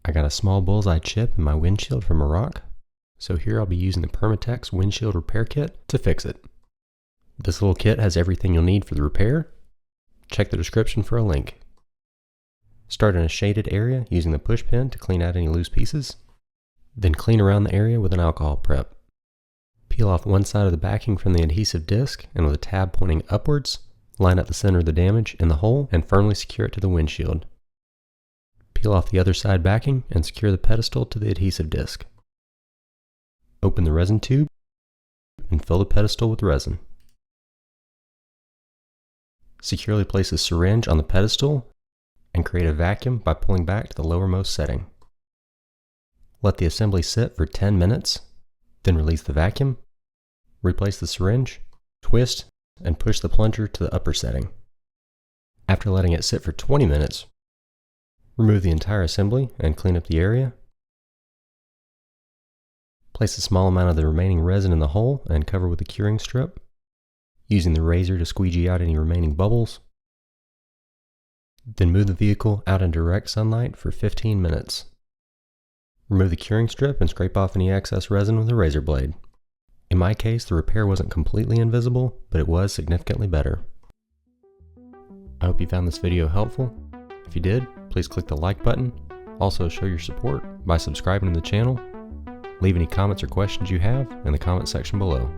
I got a small bullseye chip in my windshield from a rock, so here I'll be using the Permatex windshield repair kit to fix it. This little kit has everything you'll need for the repair. Check the description for a link. Start in a shaded area using the push pin to clean out any loose pieces. Then clean around the area with an alcohol prep. Peel off one side of the backing from the adhesive disc, and with a tab pointing upwards, line up the center of the damage in the hole and firmly secure it to the windshield. Peel off the other side backing and secure the pedestal to the adhesive disc. Open the resin tube and fill the pedestal with resin. Securely place a syringe on the pedestal and create a vacuum by pulling back to the lowermost setting. Let the assembly sit for 10 minutes, then release the vacuum, replace the syringe, twist, and push the plunger to the upper setting. After letting it sit for 20 minutes, remove the entire assembly and clean up the area. Place a small amount of the remaining resin in the hole and cover with a curing strip, using the razor to squeegee out any remaining bubbles. Then move the vehicle out in direct sunlight for 15 minutes. Remove the curing strip and scrape off any excess resin with a razor blade. In my case, the repair wasn't completely invisible, but it was significantly better. I hope you found this video helpful. If you did, please click the like button. Also show your support by subscribing to the channel. Leave any comments or questions you have in the comment section below.